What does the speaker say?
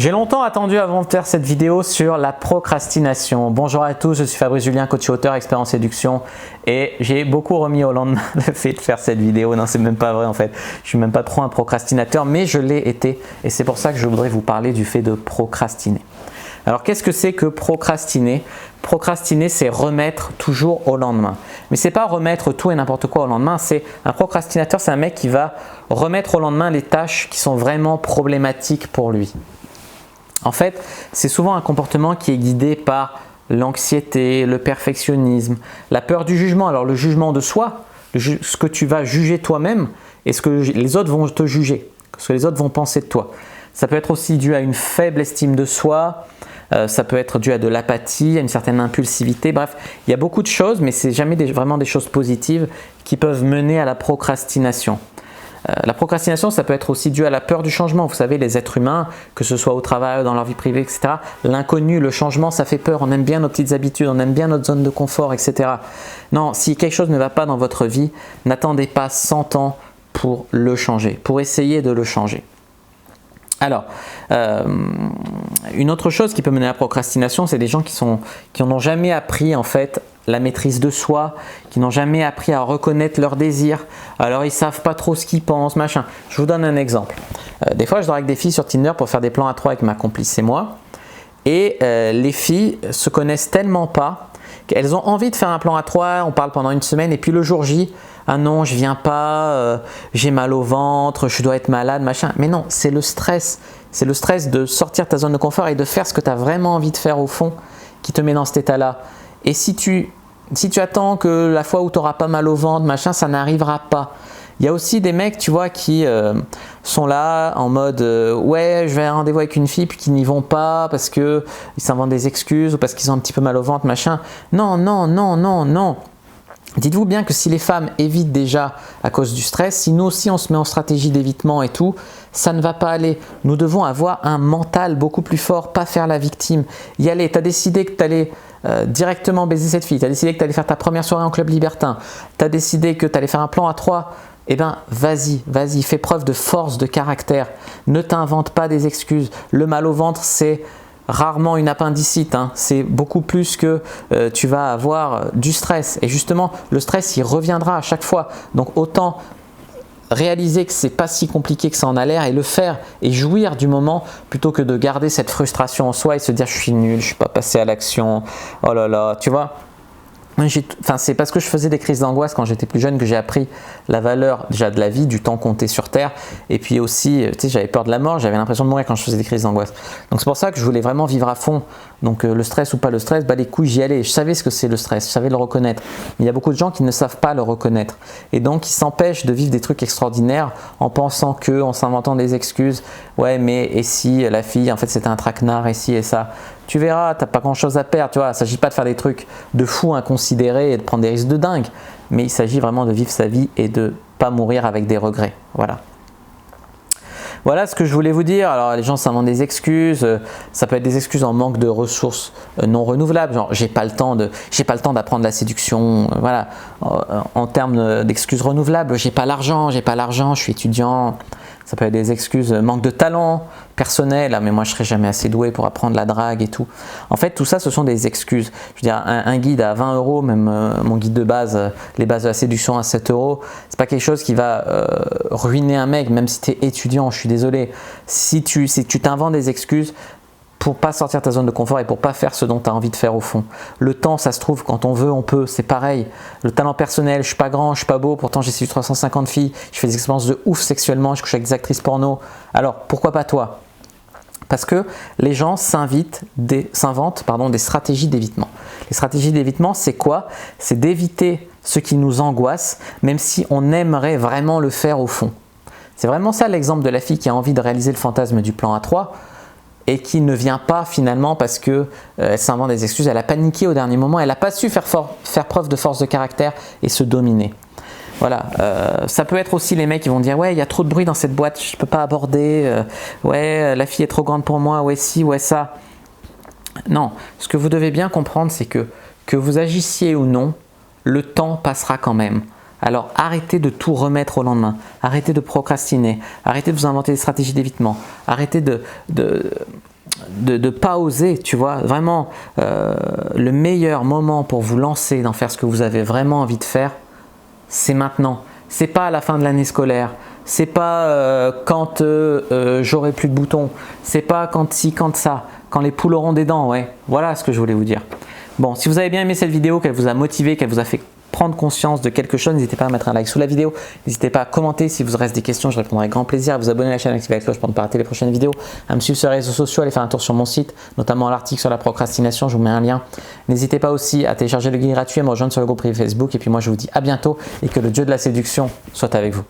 J'ai longtemps attendu avant de faire cette vidéo sur la procrastination. Bonjour à tous, je suis Fabrice Julien, coach et auteur, expert en séduction et j'ai beaucoup remis au lendemain le fait de faire cette vidéo. Non, c'est même pas vrai en fait. Je suis même pas trop un procrastinateur, mais je l'ai été et c'est pour ça que je voudrais vous parler du fait de procrastiner. Alors qu'est-ce que c'est que procrastiner? Procrastiner, c'est remettre toujours au lendemain. Mais c'est pas remettre tout et n'importe quoi au lendemain. C'est un procrastinateur, c'est un mec qui va remettre au lendemain les tâches qui sont vraiment problématiques pour lui. En fait, c'est souvent un comportement qui est guidé par l'anxiété, le perfectionnisme, la peur du jugement. Alors le jugement de soi, ce que tu vas juger toi-même et ce que les autres vont te juger, ce que les autres vont penser de toi. Ça peut être aussi dû à une faible estime de soi, ça peut être dû à de l'apathie, à une certaine impulsivité. Bref, il y a beaucoup de choses, mais ce n'est jamais vraiment des choses positives qui peuvent mener à la procrastination. La procrastination, ça peut être aussi dû à la peur du changement. Vous savez, les êtres humains, que ce soit au travail, dans leur vie privée, etc., l'inconnu, le changement, ça fait peur. On aime bien nos petites habitudes, on aime bien notre zone de confort, etc. Non, si quelque chose ne va pas dans votre vie, n'attendez pas 100 ans pour le changer, pour essayer de le changer. Alors, une autre chose qui peut mener à la procrastination, c'est des gens qui n'ont jamais appris en fait la maîtrise de soi, qui n'ont jamais appris à reconnaître leurs désirs. Alors, ils ne savent pas trop ce qu'ils pensent, machin. Je vous donne un exemple. Des fois, je dors avec des filles sur Tinder pour faire des plans à trois avec ma complice et moi. Et les filles se connaissent tellement pas qu'elles ont envie de faire un plan à trois, on parle pendant une semaine et puis le jour J, ah non, je viens pas, j'ai mal au ventre, je dois être malade, machin. Mais non, c'est le stress. C'est le stress de sortir de ta zone de confort et de faire ce que tu as vraiment envie de faire au fond qui te met dans cet état-là. Et si tu attends que la fois où tu n'auras pas mal au ventre, machin, ça n'arrivera pas. Il y a aussi des mecs, tu vois, qui sont là en mode ouais, je vais à un rendez-vous avec une fille puis qui n'y vont pas parce qu'ils s'inventent des excuses ou parce qu'ils ont un petit peu mal au ventre, machin. Non, non, non, non, non. Dites-vous bien que si les femmes évitent déjà à cause du stress, si nous aussi on se met en stratégie d'évitement et tout, ça ne va pas aller. Nous devons avoir un mental beaucoup plus fort, pas faire la victime. Y aller, tu as décidé que tu allais directement baiser cette fille, tu as décidé que tu allais faire ta première soirée en club libertin, tu as décidé que tu allais faire un plan à trois, eh bien vas-y, fais preuve de force, de caractère. Ne t'invente pas des excuses. Le mal au ventre, c'est rarement une appendicite, hein. C'est beaucoup plus que tu vas avoir du stress. Et justement, le stress, il reviendra à chaque fois. Donc autant réaliser que c'est pas si compliqué que ça en a l'air et le faire et jouir du moment plutôt que de garder cette frustration en soi et se dire je suis nul, je suis pas passé à l'action, oh là là, tu vois. C'est parce que je faisais des crises d'angoisse quand j'étais plus jeune que j'ai appris la valeur déjà de la vie, du temps compté sur Terre et puis aussi, tu sais, j'avais peur de la mort, j'avais l'impression de mourir quand je faisais des crises d'angoisse. Donc c'est pour ça que je voulais vraiment vivre à fond. Donc le stress ou pas le stress, bah les couilles, j'y allais. Je savais ce que c'est le stress, je savais le reconnaître. Mais il y a beaucoup de gens qui ne savent pas le reconnaître et donc ils s'empêchent de vivre des trucs extraordinaires en pensant que, en s'inventant des excuses. Ouais, mais et si la fille, en fait, c'était un traquenard et si et ça. Tu verras, tu n'as pas grand chose à perdre, tu vois. Il ne s'agit pas de faire des trucs de fou inconsidérés et de prendre des risques de dingue, mais il s'agit vraiment de vivre sa vie et de ne pas mourir avec des regrets. Voilà ce que je voulais vous dire. Alors les gens s'inventent des excuses, ça peut être des excuses en manque de ressources non renouvelables, genre j'ai pas le temps d'apprendre la séduction, voilà. En termes d'excuses renouvelables, j'ai pas l'argent, je suis étudiant. Ça peut être des excuses, manque de talent personnel, mais moi je serai jamais assez doué pour apprendre la drague et tout. En fait, tout ça, ce sont des excuses. Je veux dire, un guide à 20 €, même mon guide de base, les bases de la séduction à 7 €, c'est pas quelque chose qui va ruiner un mec, même si tu es étudiant, je suis désolé. Si tu t'inventes des excuses pour pas sortir de ta zone de confort et pour pas faire ce dont tu as envie de faire au fond. Le temps, ça se trouve, quand on veut, on peut, c'est pareil. Le talent personnel, je suis pas grand, je suis pas beau, pourtant j'ai séduit 350 filles, je fais des expériences de ouf sexuellement, je couche avec des actrices porno. Alors, pourquoi pas toi? Parce que les gens s'inventent des stratégies d'évitement. Les stratégies d'évitement, c'est quoi? C'est d'éviter ce qui nous angoisse, même si on aimerait vraiment le faire au fond. C'est vraiment ça l'exemple de la fille qui a envie de réaliser le fantasme du plan A3, et qui ne vient pas finalement parce qu'elle s'invente des excuses, elle a paniqué au dernier moment, elle n'a pas su faire preuve de force de caractère et se dominer. Voilà, ça peut être aussi les mecs qui vont dire ouais, il y a trop de bruit dans cette boîte, je ne peux pas aborder, ouais, la fille est trop grande pour moi, ouais ci, ouais ça. Non, ce que vous devez bien comprendre, c'est que vous agissiez ou non, le temps passera quand même. Alors arrêtez de tout remettre au lendemain, arrêtez de procrastiner, arrêtez de vous inventer des stratégies d'évitement, arrêtez de pas oser, tu vois. Vraiment, le meilleur moment pour vous lancer dans faire ce que vous avez vraiment envie de faire, c'est maintenant. C'est pas à la fin de l'année scolaire. C'est pas quand j'aurai plus de boutons. C'est pas quand ci, quand ça. Quand les poules auront des dents, ouais. Voilà ce que je voulais vous dire. Bon, si vous avez bien aimé cette vidéo, qu'elle vous a motivé, qu'elle vous a fait prendre conscience de quelque chose, n'hésitez pas à mettre un like sous la vidéo, n'hésitez pas à commenter si vous reste des questions, je répondrai avec grand plaisir, à vous abonner à la chaîne, activer la cloche pour ne pas rater les prochaines vidéos, à me suivre sur les réseaux sociaux, aller faire un tour sur mon site, notamment l'article sur la procrastination, je vous mets un lien. N'hésitez pas aussi à télécharger le guide gratuit, à me rejoindre sur le groupe privé Facebook, et puis moi je vous dis à bientôt et que le dieu de la séduction soit avec vous.